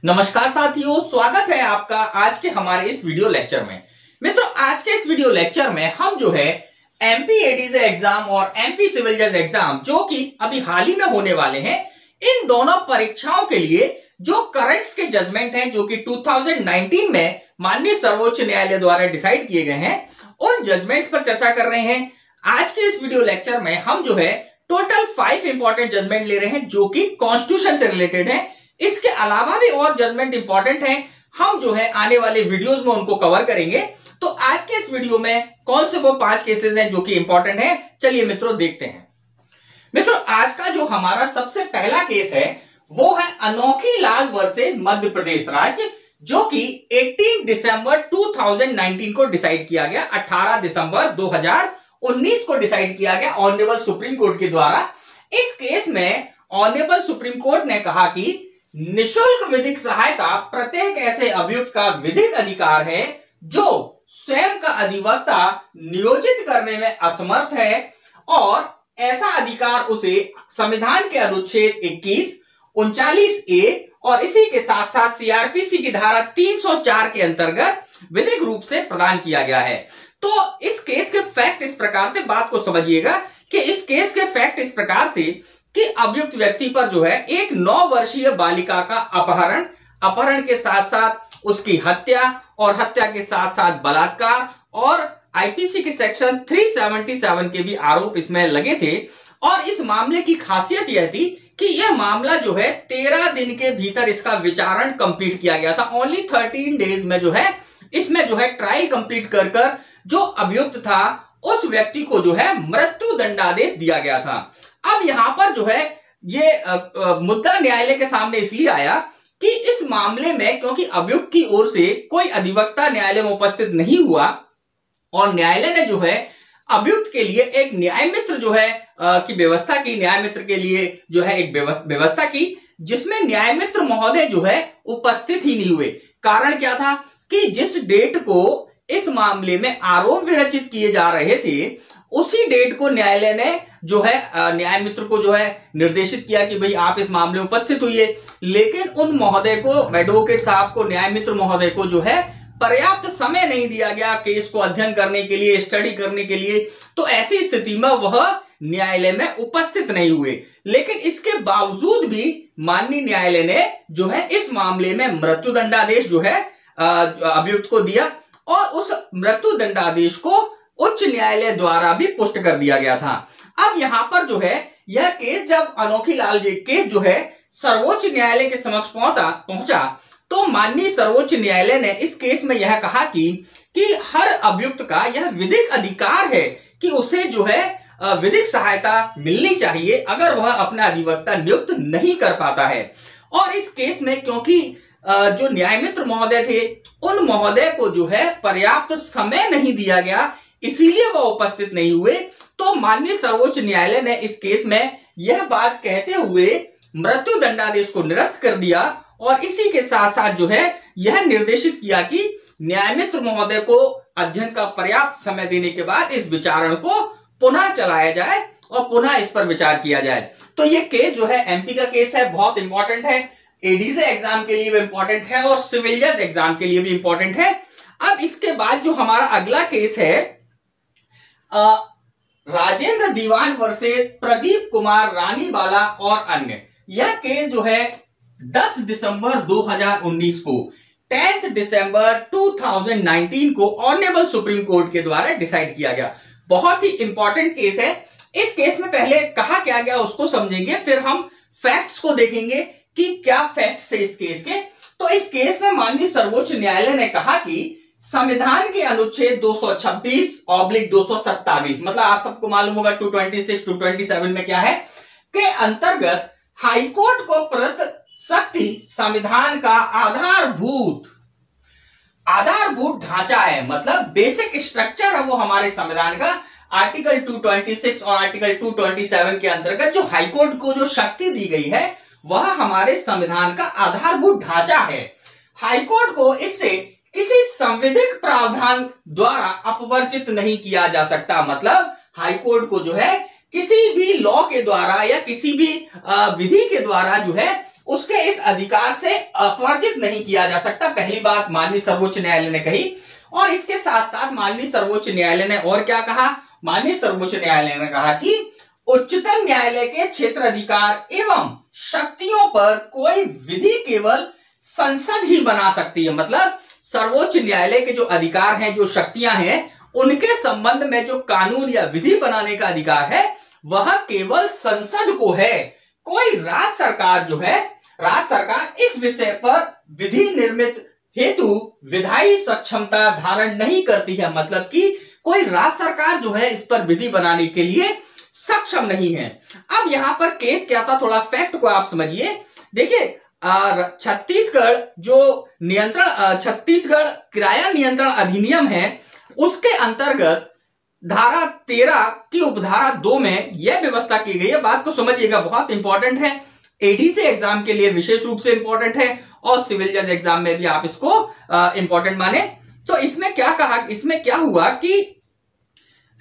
नमस्कार साथियों, स्वागत है आपका आज के हमारे इस वीडियो लेक्चर में। मित्रों, आज के इस वीडियो लेक्चर में हम जो है एमपी एडीजे एग्जाम और एमपी सिविल जज एग्जाम जो कि अभी हाल ही में होने वाले हैं, इन दोनों परीक्षाओं के लिए जो करंट्स के जजमेंट हैं जो कि 2019 में माननीय सर्वोच्च न्यायालय द्वारा डिसाइड किए गए हैं, उन जजमेंट्स पर चर्चा कर रहे हैं। आज के इस वीडियो लेक्चर में हम जो है टोटल 5 इंपॉर्टेंट जजमेंट ले रहे हैं जो कि कॉन्स्टिट्यूशन से रिलेटेड है। इसके अलावा भी और जजमेंट इंपॉर्टेंट हैं, हम जो है आने वाले वीडियोस में उनको कवर करेंगे। तो आज के इस वीडियो में कौन से वो 5 केसेस हैं जो कि इंपॉर्टेंट हैं, चलिए मित्रों देखते हैं। मित्रों, आज का जो हमारा सबसे पहला केस है वो है अनोखी लाल वर्सेस मध्य प्रदेश राज्य, जो कि 18 दिसंबर 2019 को डिसाइड किया गया। 18 दिसंबर 2019 को डिसाइड किया गया ऑनरेबल सुप्रीम कोर्ट के द्वारा। इस केस में ऑनरेबल सुप्रीम कोर्ट ने कहा कि निशुल्क विधिक सहायता प्रत्येक ऐसे अभियुक्त का विधिक अधिकार है जो स्वयं का अधिवक्ता नियोजित करने में असमर्थ है, और ऐसा अधिकार उसे संविधान के अनुच्छेद 21, 39A और इसी के साथ साथ सीआरपीसी की धारा 304 के अंतर्गत विधिक रूप से प्रदान किया गया है। तो इस केस के फैक्ट इस प्रकार थे, बात को समझिएगा कि इस केस के फैक्ट इस प्रकार थे कि अभियुक्त व्यक्ति पर जो है एक 9 वर्षीय बालिका का अपहरण के साथ साथ उसकी हत्या और हत्या के साथ साथ बलात्कार और आईपीसी के सेक्शन 377 के भी आरोप इसमें लगे थे। और इस मामले की खासियत यह थी कि यह मामला जो है 13 दिन के भीतर इसका विचारण कंप्लीट किया गया था। ओनली 13 डेज में जो है इसमें जो है ट्रायल कंप्लीट कर जो अभियुक्त था उस व्यक्ति को जो है मृत्यु दंडादेश दिया गया था। अब यहां पर जो है ये मुद्दा न्यायालय के सामने इसलिए आया कि इस मामले में क्योंकि अभियुक्त की ओर से कोई अधिवक्ता न्यायालय में उपस्थित नहीं हुआ और न्यायालय ने जो है अभियुक्त के लिए एक न्याय मित्र जो है की व्यवस्था की, न्याय मित्र के लिए जो है एक व्यवस्था की जिसमें न्याय मित्र महोदय जो है उपस्थित ही नहीं हुए। कारण क्या था कि जिस डेट को इस मामले में आरोप विरचित किए जा रहे थे उसी डेट को न्यायालय ने जो है न्याय मित्र को जो है निर्देशित किया कि भाई आप इस मामले में उपस्थित हुइए, लेकिन उन महोदय को, एडवोकेट साहब को, न्याय मित्र महोदय को जो है पर्याप्त समय नहीं दिया गया केस को अध्ययन करने के लिए, स्टडी करने के लिए। तो ऐसी स्थिति में वह न्यायालय में उपस्थित नहीं हुए, लेकिन इसके बावजूद भी माननीय न्यायालय ने जो है इस मामले में मृत्यु दंडादेश जो है अभियुक्त को दिया और उस मृत्यु दंडादेश को उच्च न्यायालय द्वारा भी पुष्ट कर दिया गया था। अब यहां पर जो है यह केस जब अनोखी लाल केस जो है सर्वोच्च न्यायालय के समक्ष पहुंचा तो माननीय सर्वोच्च न्यायालय ने इस केस में यह कहा कि हर अभियुक्त का यह विधिक अधिकार है कि उसे जो है विधिक सहायता मिलनी चाहिए अगर वह अपना अधिवक्ता नियुक्त नहीं कर पाता है। और इस केस में क्योंकि जो न्यायमित्र महोदय थे उन महोदय को जो है पर्याप्त समय नहीं दिया गया, इसीलिए वह उपस्थित नहीं हुए। तो माननीय सर्वोच्च न्यायालय ने इस केस में यह बात कहते हुए मृत्यु दंडादेश को निरस्त कर दिया और इसी के साथ साथ जो है यह निर्देशित किया कि न्यायमित्र महोदय को अध्ययन का पर्याप्त समय देने के बाद इस विचारण को पुनः चलाया जाए और पुनः इस पर विचार किया जाए। तो यह केस जो है एमपी का केस है, बहुत इंपॉर्टेंट है, एडीजे एग्जाम के लिए भी इंपॉर्टेंट है और सिविल जज एग्जाम के लिए भी इंपॉर्टेंट है। अब इसके बाद जो हमारा अगला केस है राजेंद्र दीवान वर्सेस प्रदीप कुमार रानीवाला और अन्य, यह केस जो है 10 दिसंबर 2019 को 10 दिसंबर 2019 को ऑनरेबल सुप्रीम कोर्ट के द्वारा डिसाइड किया गया। बहुत ही इंपॉर्टेंट केस है। इस केस में पहले कहा क्या गया उसको समझेंगे, फिर हम फैक्ट्स को देखेंगे कि क्या फैक्ट्स थे इस केस के। तो इस केस में माननीय सर्वोच्च न्यायालय ने कहा कि संविधान के अनुच्छेद 226/227, मतलब आप सबको मालूम होगा 226, 227 में क्या है के अंतर्गत हाईकोर्ट को प्रदत्त शक्ति संविधान का आधारभूत ढांचा है, मतलब बेसिक स्ट्रक्चर है वो हमारे संविधान का। आर्टिकल 226 और आर्टिकल 227 के अंतर्गत जो हाईकोर्ट को जो शक्ति दी गई है वह हमारे संविधान का आधारभूत ढांचा है। हाईकोर्ट को इससे किसी संविधिक प्रावधान द्वारा अपवर्जित नहीं किया जा सकता, मतलब हाईकोर्ट को जो है किसी भी लॉ के द्वारा या किसी भी विधि के द्वारा जो है उसके इस अधिकार से अपवर्जित नहीं किया जा सकता। पहली बात माननीय सर्वोच्च न्यायालय ने कही। और इसके साथ साथ माननीय सर्वोच्च न्यायालय ने और क्या कहा? माननीय सर्वोच्च न्यायालय ने कहा कि उच्चतम न्यायालय के क्षेत्र अधिकार एवं शक्तियों पर कोई विधि केवल संसद ही बना सकती है। मतलब सर्वोच्च न्यायालय के जो अधिकार हैं, जो शक्तियां हैं, उनके संबंध में जो कानून या विधि बनाने का अधिकार है वह केवल संसद को है। कोई राज्य सरकार जो है, राज्य सरकार इस विषय पर विधि निर्मित हेतु विधायी सक्षमता धारण नहीं करती है। मतलब कि कोई राज्य सरकार जो है इस पर विधि बनाने के लिए सक्षम नहीं है। अब यहां पर केस क्या था, थोड़ा फैक्ट को आप समझिए। देखिए छत्तीसगढ़ जो छत्तीसगढ़ किराया नियंत्रण अधिनियम है, उसके अंतर्गत धारा 13 की उपधारा 2 में यह व्यवस्था की गई है। बात को समझिएगा, बहुत इंपॉर्टेंट है। एडीसी एग्जाम के लिए विशेष रूप से इंपॉर्टेंट है और सिविल जज एग्जाम में भी आप इसको इंपॉर्टेंट माने। तो इसमें क्या कहा, इसमें क्या हुआ कि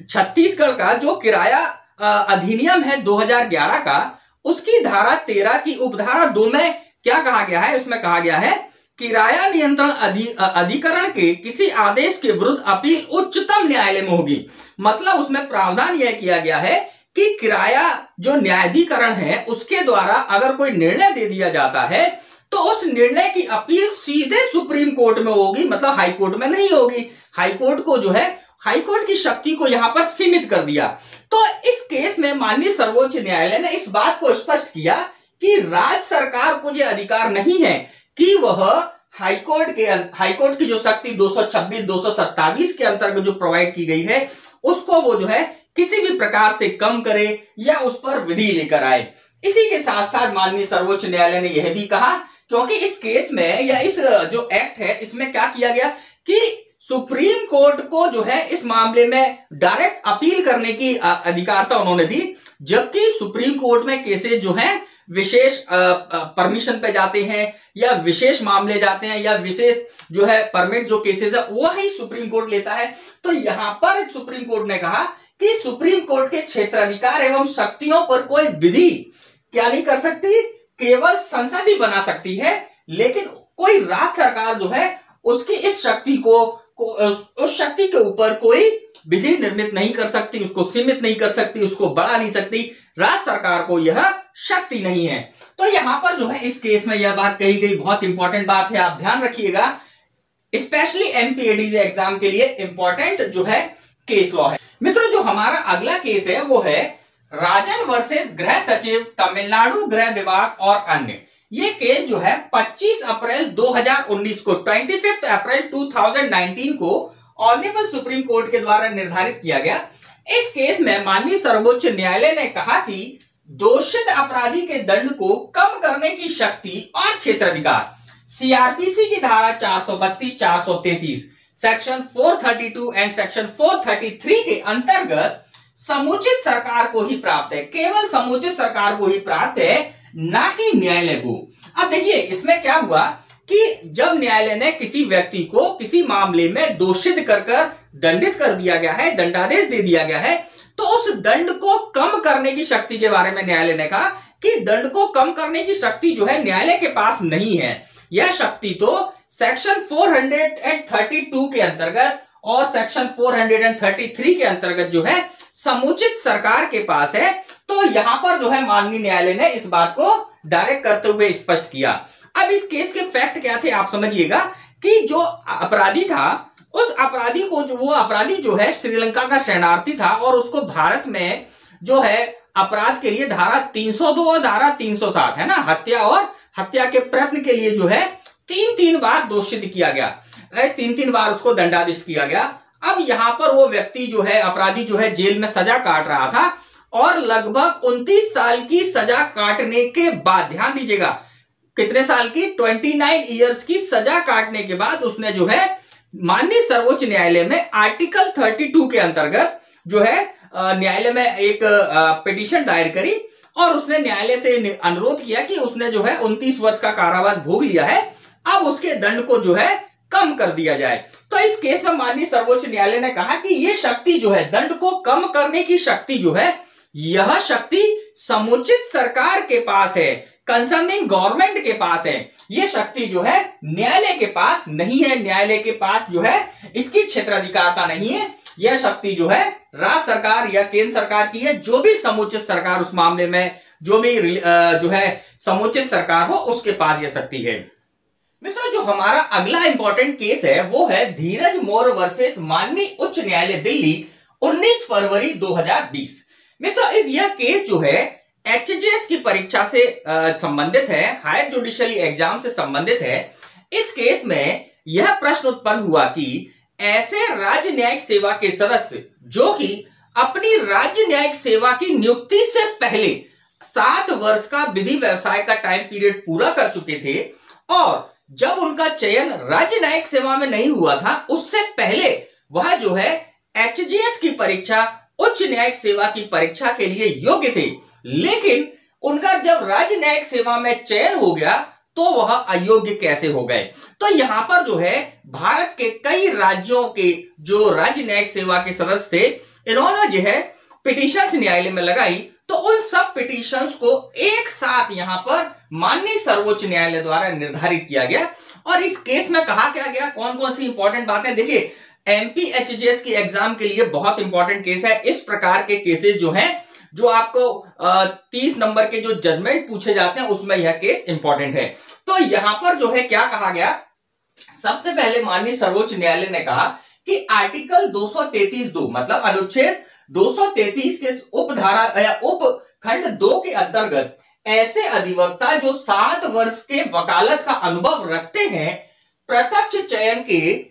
छत्तीसगढ़ का जो किराया अधिनियम है 2011 का, उसकी धारा 13 की उपधारा 2 में क्या कहा गया है? उसमें कहा गया है किराया नियंत्रण अधिकरण के किसी आदेश के विरुद्ध अपील उच्चतम न्यायालय में होगी। मतलब उसमें प्रावधान यह किया गया है कि किराया जो न्यायाधिकरण है उसके द्वारा अगर कोई निर्णय दे दिया जाता है तो उस निर्णय की अपील सीधे सुप्रीम कोर्ट में होगी, मतलब हाई कोर्ट में नहीं होगी। हाई कोर्ट को जो है, हाई कोर्ट की शक्ति को यहां पर सीमित कर दिया। तो इस केस में माननीय सर्वोच्च न्यायालय ने इस बात को स्पष्ट किया कि राज्य सरकार को यह अधिकार नहीं है कि वह हाईकोर्ट की जो शक्ति 226, 227 के अंतर्गत जो प्रोवाइड की गई है उसको वो जो है किसी भी प्रकार से कम करे या उस पर विधि लेकर आए। इसी के साथ साथ माननीय सर्वोच्च न्यायालय ने यह भी कहा, क्योंकि इस केस में या इस जो एक्ट है इसमें क्या किया गया कि सुप्रीम कोर्ट को जो है इस मामले में डायरेक्ट अपील करने की अधिकारता उन्होंने दी, जबकि सुप्रीम कोर्ट में केसेस जो हैं विशेष परमिशन पे जाते हैं या विशेष मामले जाते हैं या विशेष जो है परमिट जो केसेस है वो ही सुप्रीम कोर्ट लेता है। तो यहां पर सुप्रीम कोर्ट ने कहा कि सुप्रीम कोर्ट के क्षेत्राधिकार एवं शक्तियों पर कोई विधि क्या नहीं कर सकती, केवल संसद ही बना सकती है, लेकिन कोई राज्य सरकार जो है उसकी इस शक्ति को उस शक्ति के ऊपर कोई विधि निर्मित नहीं कर सकती, उसको सीमित नहीं कर सकती, उसको बढ़ा नहीं सकती। राज्य सरकार को यह शक्ति नहीं है। तो यहां पर जो है इस केस में यह बात कही गई, बहुत इंपॉर्टेंट बात है, आप ध्यान रखिएगा। स्पेशली एमपीएडीसी एग्जाम के लिए इंपॉर्टेंट जो है केस लॉ है। मित्रों, जो हमारा अगला केस है वो है राजन वर्सेस गृह सचिव, तमिलनाडु गृह विभाग और अन्य। ये केस जो है 25 अप्रैल 2019 को 25 अप्रैल 2019 को ऑनरेबल सुप्रीम कोर्ट के द्वारा निर्धारित किया गया। इस केस में माननीय सर्वोच्च न्यायालय ने कहा कि दोषित अपराधी के दंड को कम करने की शक्ति और क्षेत्राधिकार सीआरपीसी की धारा 432, 433, सेक्शन 432 एंड सेक्शन 433 के अंतर्गत समुचित सरकार को ही प्राप्त है, केवल समुचित सरकार को ही प्राप्त है, ना कि न्यायालय को। अब देखिए इसमें क्या हुआ कि जब न्यायालय ने किसी व्यक्ति को किसी मामले में दोषित कर दंडित कर दिया गया है, दंडादेश दे दिया गया है, तो उस दंड को कम करने की शक्ति के बारे में न्यायालय ने कहा कि दंड को कम करने की शक्ति जो है न्यायालय के पास नहीं है। यह शक्ति तो सेक्शन 432 के अंतर्गत और सेक्शन 433 के अंतर्गत जो है समुचित सरकार के पास है। तो यहां पर जो है माननीय न्यायालय ने इस बात को डायरेक्ट करते हुए स्पष्ट किया। अब इस केस के फैक्ट क्या थे आप समझिएगा कि जो अपराधी था उस अपराधी को वो अपराधी जो है श्रीलंका का शरणार्थी था और उसको भारत में जो है अपराध के लिए धारा 302 और धारा 307 है ना, हत्या और हत्या के प्रयत्न के लिए जो है 3 बार दोषित किया गया, 3 बार उसको दंडादेश किया गया। अब यहां पर वो व्यक्ति जो है अपराधी जो है जेल में सजा काट रहा था और लगभग 29 साल की सजा काटने के बाद, ध्यान दीजिएगा कितने साल की, 29 इयर्स की सजा काटने के बाद उसने जो है माननीय सर्वोच्च न्यायालय में आर्टिकल 32 के अंतर्गत जो है न्यायालय में एक पिटीशन दायर करी और उसने न्यायालय से अनुरोध किया कि उसने जो है 29 वर्ष का कारावास भोग लिया है, अब उसके दंड को जो है कम कर दिया जाए। तो इस केस में माननीय सर्वोच्च न्यायालय ने कहा कि यह शक्ति जो है दंड को कम करने की शक्ति जो है यह शक्ति समुचित सरकार के पास है, कंसर्निंग गवर्नमेंट के पास है। यह शक्ति जो है न्यायालय के पास नहीं है। न्यायालय के पास जो है इसकी क्षेत्राधिकारता नहीं है। यह शक्ति जो है राज्य सरकार या केंद्र सरकार की है। जो भी समुचित सरकार उस मामले में जो भी जो है समुचित सरकार हो उसके पास यह शक्ति है। मित्रों, जो हमारा अगला इंपॉर्टेंट केस है वो है धीरज मौर्य वर्सेस माननीय उच्च न्यायालय दिल्ली 19 फरवरी 2020। मित्रों, यह केस जो है एचजेएस की परीक्षा से संबंधित है, हायर जुडिशियली एग्जाम से संबंधित है। इस केस में यह प्रश्न उत्पन्न हुआ कि ऐसे राज्य न्यायिक सेवा के सदस्य जो कि अपनी राज्य न्यायिक सेवा की नियुक्ति से पहले 7 वर्ष का विधि व्यवसाय का टाइम पीरियड पूरा कर चुके थे और जब उनका चयन राज्य न्यायिक सेवा में नहीं हुआ था उससे पहले वह जो है एचजेएस की परीक्षा, उच्च न्यायिक सेवा की परीक्षा के लिए योग्य थे, लेकिन उनका जब राज्य न्यायिक सेवा में चयन हो गया तो वह अयोग्य कैसे हो गए। तो यहां पर जो है भारत के कई राज्यों के जो राज्य न्यायिक सेवा के सदस्य थे, इन्होंने जो है पिटीशंस न्यायालय में लगाई। तो उन सब पिटीशंस को एक साथ यहां पर माननीय सर्वोच्च न्यायालय द्वारा निर्धारित किया गया। और इस केस में कहा क्या गया, कौन कौन सी इंपॉर्टेंट बातें, देखिए एमपी एचजेएस की एग्जाम के लिए बहुत इंपॉर्टेंट केस है। इस प्रकार के केसेस जो हैं, जो आपको 30 नंबर के जो जजमेंट पूछे जाते हैं उसमें यह केस इंपॉर्टेंट है। तो यहां पर जो है क्या कहा गया, सबसे पहले माननीय सर्वोच्च न्यायालय ने कहा कि आर्टिकल 233(2) मतलब अनुच्छेद 233 के उपधारा या उपखंड 2 के अंतर्गत ऐसे अधिवक्ता जो 7 वर्ष के वकालत का अनुभव रखते हैं प्रत्यक्ष चयन के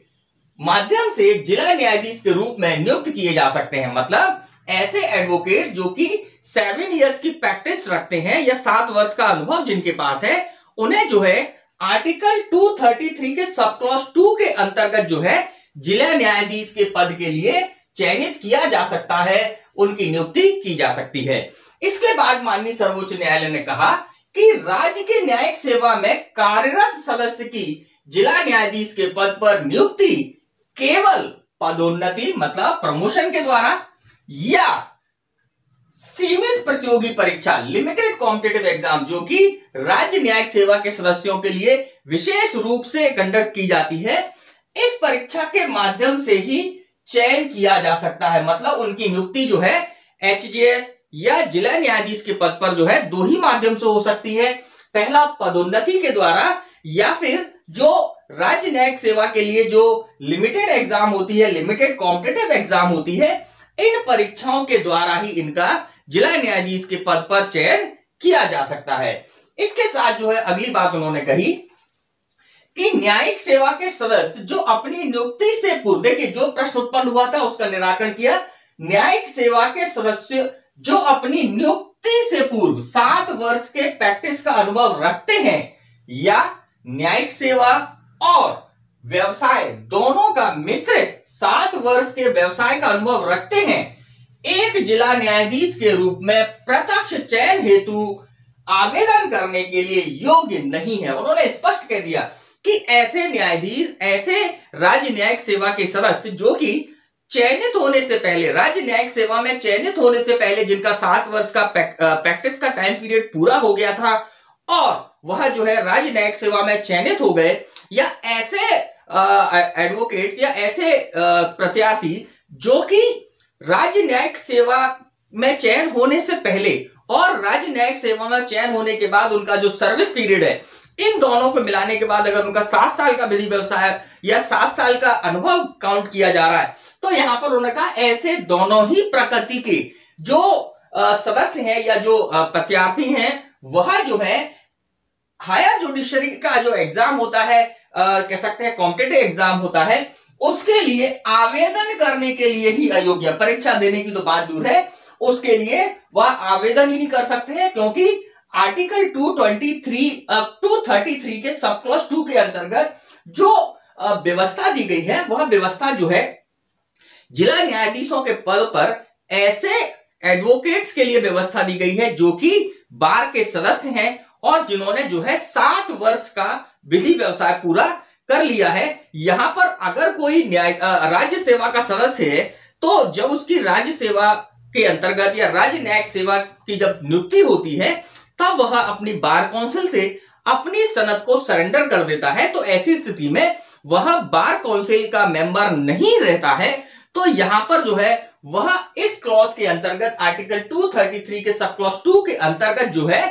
माध्यम से जिला न्यायाधीश के रूप में नियुक्त किए जा सकते हैं। मतलब ऐसे एडवोकेट जो कि 7 इयर्स की प्रैक्टिस रखते हैं या 7 वर्ष का अनुभव जिनके पास है, उन्हें जो है आर्टिकल 233 के सब क्लॉज 2 के अंतर्गत जो है जिला न्यायाधीश के पद के लिए चयनित किया जा सकता है, उनकी नियुक्ति की जा सकती है। इसके बाद माननीय सर्वोच्च न्यायालय ने कहा कि राज्य के न्यायिक सेवा में कार्यरत सदस्य की जिला न्यायाधीश के पद पर नियुक्ति केवल पदोन्नति मतलब प्रमोशन के द्वारा या सीमित प्रतियोगी परीक्षा लिमिटेड कॉम्पिटिटिव एग्जाम जो कि राज्य न्यायिक सेवा के सदस्यों के लिए विशेष रूप से कंडक्ट की जाती है, इस परीक्षा के माध्यम से ही चयन किया जा सकता है। मतलब उनकी नियुक्ति जो है एचजेएस या जिला न्यायाधीश के पद पर जो है 2 ही माध्यम से हो सकती है। पहला पदोन्नति के द्वारा या फिर जो राज्य न्यायिक सेवा के लिए जो लिमिटेड एग्जाम होती है, लिमिटेड कॉम्पिटिटिव एग्जाम होती है, इन परीक्षाओं के द्वारा ही इनका जिला न्यायाधीश के पद पर चयन किया जा सकता है। इसके साथ जो है अगली बात उन्होंने कही कि न्यायिक सेवा के सदस्य जो अपनी नियुक्ति से पूर्व, देखिए जो प्रश्न उत्पन्न हुआ था उसका निराकरण किया, न्यायिक सेवा के सदस्य जो अपनी नियुक्ति से पूर्व 7 वर्ष के प्रैक्टिस का अनुभव रखते हैं या न्यायिक सेवा और व्यवसाय दोनों का मिश्रित 7 वर्ष के व्यवसाय का अनुभव रखते हैं, एक जिला न्यायाधीश के रूप में प्रत्यक्ष चयन हेतु आवेदन करने के लिए योग्य नहीं है। उन्होंने स्पष्ट कह दिया कि ऐसे न्यायाधीश, ऐसे राज्य न्यायिक सेवा के सदस्य जो कि चयनित होने से पहले, राज्य न्यायिक सेवा में चयनित होने से पहले जिनका 7 वर्ष का प्रैक्टिस का टाइम पीरियड पूरा हो गया था और वह जो है राज्य न्यायिक सेवा में चयनित हो गए, या ऐसे एडवोकेट्स या ऐसे प्रत्याशी जो कि राज्य न्यायिक सेवा में चयन होने से पहले और राज्य न्यायिक सेवा में चयन होने के बाद उनका जो सर्विस पीरियड है, इन दोनों को मिलाने के बाद अगर उनका 7 साल का विधि व्यवसाय या 7 साल का अनुभव काउंट किया जा रहा है, तो यहां पर उन्होंने कहा ऐसे दोनों ही प्रकृति के जो सदस्य हैं या जो प्रत्याशी हैं, वह जो है हायर जुडिशरी का जो एग्जाम होता है, कह सकते हैं कॉम्पिटिटिव एग्जाम होता है, उसके लिए आवेदन करने के लिए ही अयोग्य, परीक्षा देने की तो बात दूर है, उसके लिए वह आवेदन ही नहीं कर सकते हैं, क्योंकि आर्टिकल 233 के सब क्लॉज 2 के अंतर्गत जो व्यवस्था दी गई है, वह व्यवस्था जो है जिला न्यायाधीशों के पद पर ऐसे एडवोकेट्स के लिए व्यवस्था दी गई है जो कि बार के सदस्य हैं और जिन्होंने जो है 7 वर्ष का विधि व्यवसाय पूरा कर लिया है। यहां पर अगर कोई राज्य सेवा का सदस्य है, तो जब उसकी राज्य सेवा के अंतर्गत या राज्य न्यायिक सेवा की जब नियुक्ति होती है, तब वह अपनी बार काउंसिल से अपनी सनद को सरेंडर कर देता है, तो ऐसी स्थिति में वह बार काउंसिल का मेंबर नहीं रहता है, तो यहां पर जो है वह इस क्लॉज के अंतर्गत आर्टिकल 233 के सब क्लॉज 2 के अंतर्गत जो है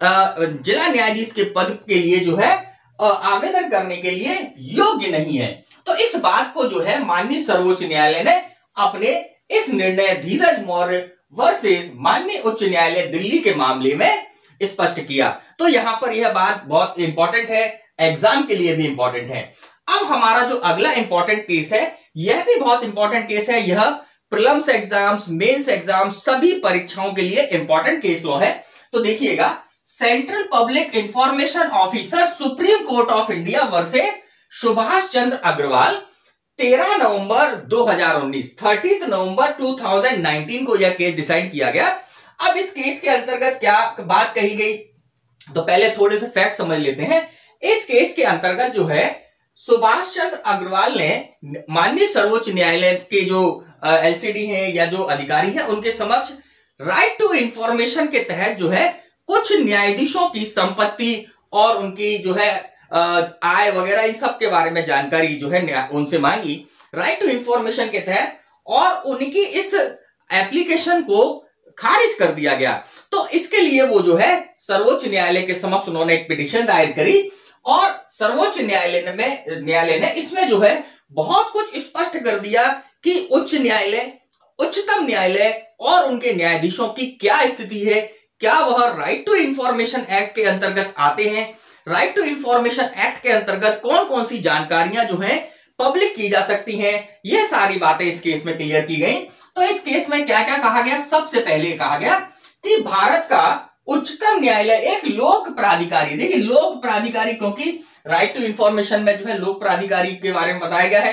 जिला न्यायाधीश के पद के लिए जो है आवेदन करने के लिए योग्य नहीं है। तो इस बात को जो है माननीय सर्वोच्च न्यायालय ने अपने इस निर्णय धीरज मौर्य वर्सेस माननीय उच्च न्यायालय दिल्ली के मामले में स्पष्ट किया। तो यहां पर यह बात बहुत इंपॉर्टेंट है, एग्जाम के लिए भी इंपॉर्टेंट है। अब हमारा जो अगला इंपॉर्टेंट केस है, यह भी बहुत इंपॉर्टेंट केस है। यह प्रीलिम्स एग्जाम्स, मेंस एग्जाम, सभी परीक्षाओं के लिए इंपॉर्टेंट केस लॉ है। तो देखिएगा, central public information officer supreme court of India versus Subhash Chandra Agarwal, 13 नवंबर 2019, 30 नवंबर 2019 को यह केस डिसाइड किया गया। अब इस केस के अंतर्गत क्या बात कही गई, तो पहले थोड़े से फैक्ट समझ लेते हैं। इस केस के अंतर्गत जो है सुभाष चंद्र अग्रवाल ने माननीय सर्वोच्च न्यायालय के जो एलसीडी है या जो अधिकारी है उनके समक्ष राइट टू इंफॉर्मेशन के तहत जो है कुछ न्यायाधीशों की संपत्ति और उनकी जो है आय वगैरह इन सब के बारे में जानकारी जो है उनसे मांगी राइट टू इंफॉर्मेशन के तहत, और उनकी इस एप्लीकेशन को खारिज कर दिया गया। तो इसके लिए वो जो है सर्वोच्च न्यायालय के समक्ष उन्होंने एक पिटीशन दायर करी, और सर्वोच्च न्यायालय ने इसमें जो है बहुत कुछ स्पष्ट कर दिया कि उच्च न्यायालय, उच्चतम न्यायालय और उनके न्यायाधीशों की क्या स्थिति है, क्या वह राइट टू इंफॉर्मेशन एक्ट के अंतर्गत आते हैं, राइट टू इंफॉर्मेशन एक्ट के अंतर्गत कौन कौन सी जानकारियां जो है पब्लिक की जा सकती हैं, ये सारी बातें इस केस में क्लियर की गई। तो इस केस में क्या क्या कहा गया, सबसे पहले कहा गया कि भारत का उच्चतम न्यायालय एक लोक प्राधिकारी, देखिए लोक प्राधिकारी, क्योंकि राइट टू इंफॉर्मेशन में जो है लोक प्राधिकारी के बारे में बताया गया है,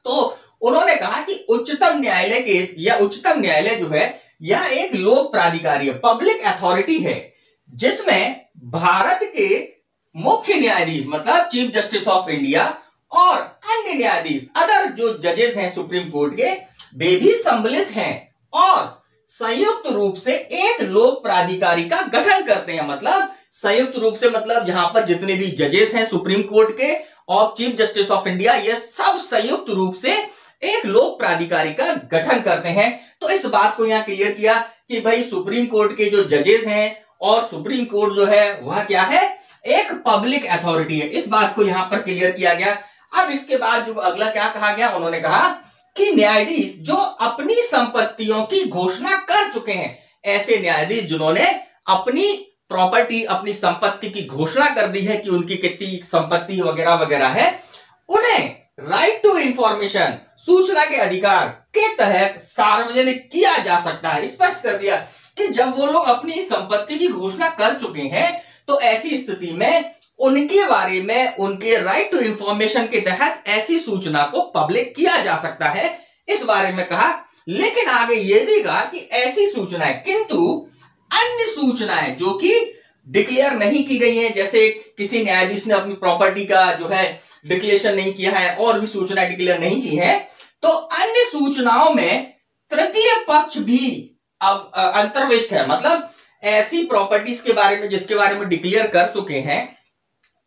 तो उन्होंने कहा कि उच्चतम न्यायालय के या उच्चतम न्यायालय जो है यह एक लोक प्राधिकारी है, पब्लिक अथॉरिटी है, जिसमें भारत के मुख्य न्यायाधीश मतलब चीफ जस्टिस ऑफ इंडिया और अन्य न्यायाधीश, अदर जो जजेस हैं सुप्रीम कोर्ट के, वे भी सम्मिलित हैं और संयुक्त रूप से एक लोक प्राधिकारी का गठन करते हैं। मतलब संयुक्त रूप से मतलब जहां पर जितने भी जजेस हैं सुप्रीम कोर्ट के और चीफ जस्टिस ऑफ इंडिया, ये सब संयुक्त रूप से एक लोक प्राधिकारी का गठन करते हैं। तो इस बात को यहां क्लियर किया कि भाई सुप्रीम कोर्ट के जो जजेस हैं और सुप्रीम कोर्ट जो है वह क्या है, एक पब्लिक अथॉरिटी है। इस बात को यहां पर क्लियर किया गया। अब इसके बाद जो अगला क्या कहा गया, उन्होंने कहा कि न्यायाधीश जो अपनी संपत्तियों की घोषणा कर चुके हैं, ऐसे न्यायाधीश जिन्होंने अपनी प्रॉपर्टी, अपनी संपत्ति की घोषणा कर दी है कि उनकी कितनी संपत्ति वगैरह वगैरह है, उन्हें राइट टू इंफॉर्मेशन, सूचना के अधिकार के तहत सार्वजनिक किया जा सकता है। स्पष्ट कर दिया कि जब वो लोग अपनी संपत्ति की घोषणा कर चुके हैं तो ऐसी स्थिति में उनके बारे में उनके राइट टू इंफॉर्मेशन के तहत ऐसी सूचना को पब्लिक किया जा सकता है, इस बारे में कहा। लेकिन आगे यह भी कहा कि ऐसी सूचनाएं, किंतु अन्य सूचनाएं जो कि डिक्लेयर नहीं की गई हैं, जैसे किसी न्यायाधीश ने अपनी प्रॉपर्टी का जो है डिक्लेरेशन नहीं किया है और भी सूचना डिक्लेयर नहीं की है, तो अन्य सूचनाओं में तृतीय पक्ष भी अब अंतर्विष्ट है। मतलब ऐसी प्रॉपर्टीज के बारे में जिसके बारे में डिक्लेयर कर चुके हैं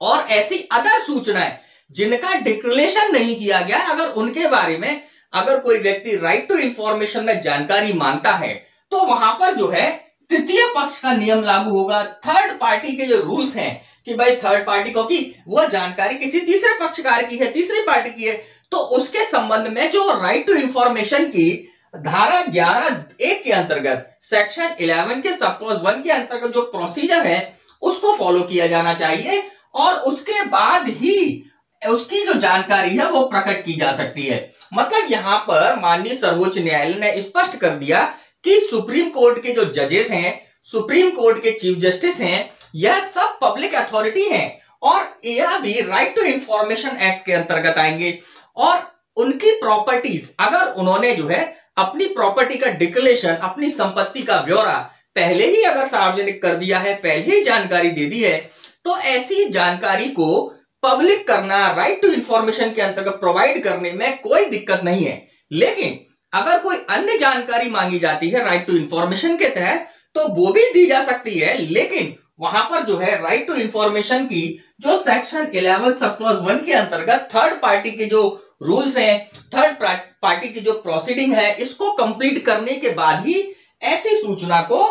और ऐसी अदर सूचनाएं जिनका डिक्लेरेशन नहीं किया गया, अगर उनके बारे में अगर कोई व्यक्ति राइट टू इंफॉर्मेशन में जानकारी मांगता है तो वहां पर जो है तृतीय पक्ष का नियम लागू होगा। थर्ड पार्टी के जो रूल्स हैं कि भाई थर्ड पार्टी को कि वह जानकारी किसी तीसरे पक्षकार की है, तीसरी पार्टी की है, तो उसके संबंध में जो राइट टू इंफॉर्मेशन की धारा 11(1) के अंतर्गत सेक्शन 11 के सब क्लॉज 1 के अंतर्गत जो प्रोसीजर है उसको फॉलो किया जाना चाहिए और उसके बाद ही उसकी जो जानकारी है वो प्रकट की जा सकती है। मतलब यहां पर माननीय सर्वोच्च न्यायालय ने स्पष्ट कर दिया कि सुप्रीम कोर्ट के जो जजेस हैं, सुप्रीम कोर्ट के चीफ जस्टिस हैं, यह सब पब्लिक अथॉरिटी हैं और यह भी राइट टू इंफॉर्मेशन एक्ट के अंतर्गत आएंगे। और उनकी प्रॉपर्टीज, अगर उन्होंने जो है अपनी प्रॉपर्टी का डिक्लेरेशन, अपनी संपत्ति का ब्यौरा पहले ही अगर सार्वजनिक कर दिया है, पहले ही जानकारी दे दी है, तो ऐसी जानकारी को पब्लिक करना, राइट टू इंफॉर्मेशन के अंतर्गत प्रोवाइड करने में कोई दिक्कत नहीं है। लेकिन अगर कोई अन्य जानकारी मांगी जाती है राइट टू इंफॉर्मेशन के तहत, तो वो भी दी जा सकती है, लेकिन वहां पर जो है राइट टू इंफॉर्मेशन की जो सेक्शन 11 सब क्लॉज 1 के अंतर्गत थर्ड पार्टी के जो रूल्स हैं, थर्ड पार्टी की जो प्रोसीडिंग है, इसको कंप्लीट करने के बाद ही ऐसी सूचना को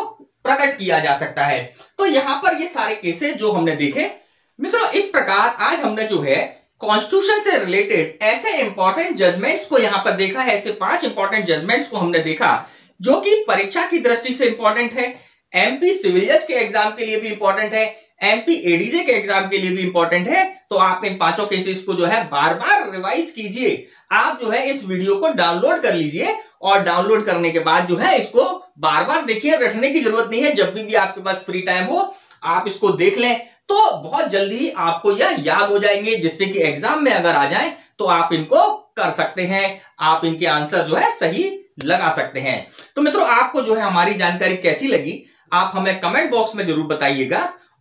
प्रकट किया जा सकता है। तो यहां पर ये सारे केसेस जो हमने देखे मित्रों, इस प्रकार आज हमने जो है कॉन्स्टिट्यूशन से रिलेटेड ऐसे इंपॉर्टेंट जजमेंट्स को यहां पर देखा है। ऐसे 5 इंपॉर्टेंट जजमेंट्स को हमने देखा जो कि परीक्षा की दृष्टि से इंपॉर्टेंट है, एमपी सिविल जज के एग्जाम के लिए भी इंपॉर्टेंट है, एमपी एडीजे के एग्जाम के लिए भी इंपॉर्टेंट है। तो आप इन 5 केसेस को जो है बार बार रिवाइज कीजिए। आप जो है इस वीडियो को डाउनलोड कर लीजिए और डाउनलोड करने के बाद जो है इसको बार बार देखिए, रटने की जरूरत नहीं है। जब भी आपके पास फ्री टाइम हो आप इसको देख लें तो बहुत जल्दी आपको यह याद हो जाएंगे, जिससे कि एग्जाम में अगर आ जाए तो आप इनको कर सकते हैं, आप इनके आंसर जो है सही लगा सकते हैं। तो मित्रों, आपको जो है हमारी जानकारी कैसी लगी आप हमें कमेंट बॉक्स में जरूर बताइएगा,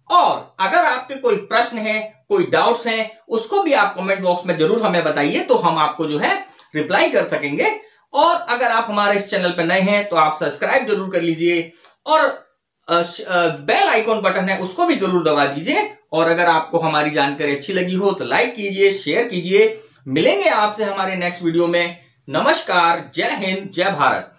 और अगर आपके कोई प्रश्न है, कोई डाउट्स हैं, उसको भी आप कमेंट बॉक्स में जरूर हमें बताइए, तो हम आपको जो है रिप्लाई कर सकेंगे। और अगर आप हमारे इस चैनल पर नए हैं तो आप सब्सक्राइब जरूर कर लीजिए, और बेल आइकॉन बटन है उसको भी जरूर दबा दीजिए। और अगर आपको हमारी जानकारी अच्छी लगी हो तो लाइक कीजिए, शेयर कीजिए। मिलेंगे आपसे हमारे नेक्स्ट वीडियो में। नमस्कार, जय हिंद, जय भारत।